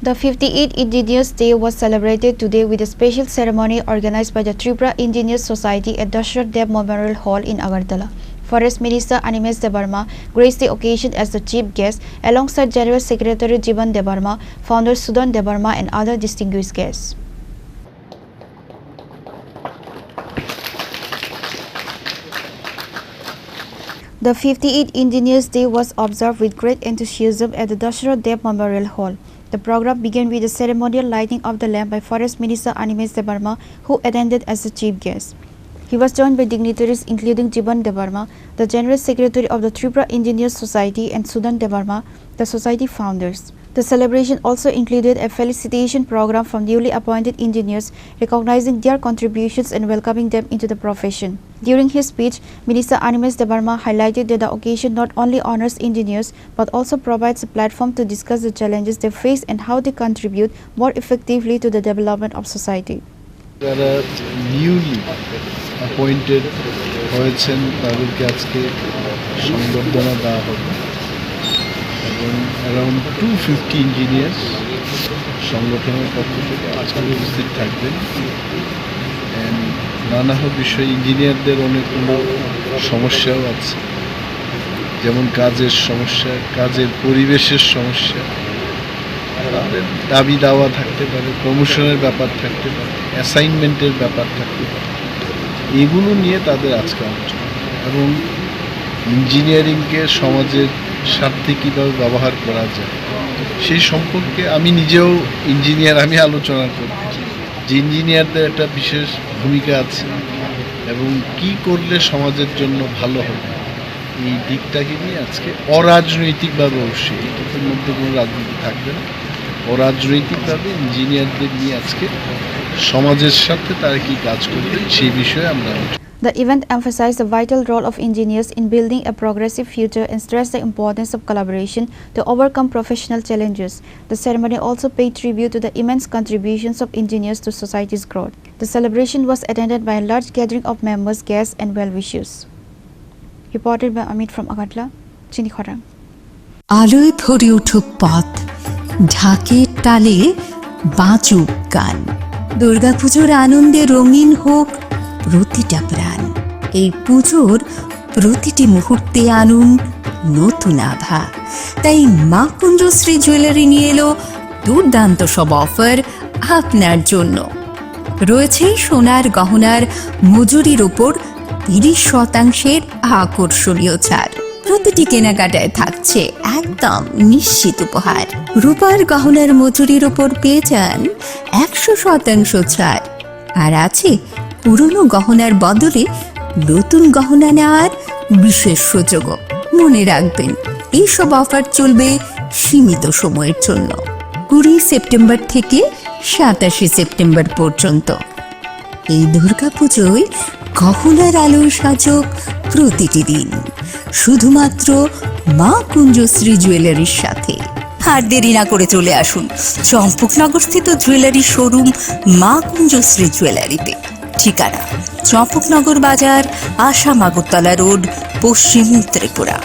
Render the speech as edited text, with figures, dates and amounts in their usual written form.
The 58th Engineers Day was celebrated today with a special ceremony organized by the Tripura Engineers Society at Dasarath Deb Memorial Hall in Agartala. Forest Minister Animesh Debbarma graced the occasion as the chief guest alongside General Secretary Jiban Debbarma, founder Sudan Debbarma and other distinguished guests. The 58th Engineers Day was observed with great enthusiasm at the Dasarath Deb Memorial Hall. The program began with a ceremonial lighting of the lamp by Forest Minister Animesh Debbarma, who attended as the chief guest. He was joined by dignitaries including Jiban Debbarma, the General Secretary of the Tripura Engineers Society, and Sudan Debbarma, the society founders. The celebration also included a felicitation program from newly appointed engineers, recognizing their contributions and welcoming them into the profession. During his speech, Minister Animesh Debbarma highlighted that the occasion not only honors engineers but also provides a platform to discuss the challenges they face and how they contribute more effectively to the development of society. There are newly appointed হয়েছেন তাদেরকে আজকে সংবর্ধনা দেওয়া হবে এবং around 250 engineers সংগঠনের পক্ষ থেকে আজকে উপস্থিত থাকবেন। নানা বিষয় ইঞ্জিনিয়ারদের অনেকগুলো সমস্যাও আছে, যেমন কাজের সমস্যা, কাজের পরিবেশের সমস্যা, তাদের দাবি দাওয়া থাকতে পারে, প্রমোশনের ব্যাপার থাকতে পারে, অ্যাসাইনমেন্টের ব্যাপার থাকতে পারে, এগুলো নিয়ে তাদের আজকে আলোচনা এবং ইঞ্জিনিয়ারিংকে সমাজের স্বার্থে কীভাবে ব্যবহার করা যায় সেই সম্পর্কে আমি নিজেও ইঞ্জিনিয়ার, আমি আলোচনা করি যে ইঞ্জিনিয়ারদের একটা বিশেষ ভূমিকা আছে এবং কি করলে সমাজের জন্য ভালো হবে এই দিকটাকে নিয়ে আজকে অরাজনৈতিকভাবে অবশ্যই এটার মধ্যে কোনো রাজনীতি থাকবে না, অরাজনৈতিকভাবে ইঞ্জিনিয়ারদের নিয়ে আজকে সমাজের সাথে তারা কি কাজ করবে সেই বিষয়ে আমরা। The event emphasized the vital role of engineers in building a progressive future and stressed the importance of collaboration to overcome professional challenges. The ceremony also paid tribute to the immense contributions of engineers to society's growth. The celebration was attended by a large gathering of members, guests and well-wishers. Reported by Amit from Agartala, Chini Khorang. আলোয় ভরে উঠুক পথ, ঢাকের তালে বাঁচুক গান, দুর্গাপুজোর আনন্দে রঙিন হোক প্রতিটা প্রাণ। এই পুজোর প্রতিটি মুহূর্তে আনুন নতুন আভা। তাই মা কুঞ্জশ্রী জুয়েলারি নিয়ে এলো দুর্দান্ত সব অফার আপনার জন্য। রয়েছে সোনার গহনার মজুরির ওপর 30% আকর্ষণীয় ছাড়। প্রতিটি কেনাকাটায় থাকছে একদম নিশ্চিত উপহার। রূপার গহনার মজুরির ওপর পেয়ে যান 100% ছাড়। আর আছে পুরনো গহনার বদলে নতুন গহনা নেওয়ার বিশেষ সুযোগও। মনে রাখবেন, এইসব অফার চলবে সীমিত সময়ের জন্য, 20 সেপ্টেম্বর থেকে 27 সেপ্টেম্বর পর্যন্ত। এই দুর্গাপুজোয় গহনার আলোয় সাজক প্রতিটি দিন, শুধুমাত্র মা কুঞ্জশ্রী জুয়েলারির সাথে। আর দেরি না করে চলে আসুন চম্পকনগর স্থিত জুয়েলারি শোরুম মা কুঞ্জশ্রী জুয়েলারিতে। ঠিকানা চম্পকনগর বাজার, আসাম আগরতলা রোড, পশ্চিম ত্রিপুরা।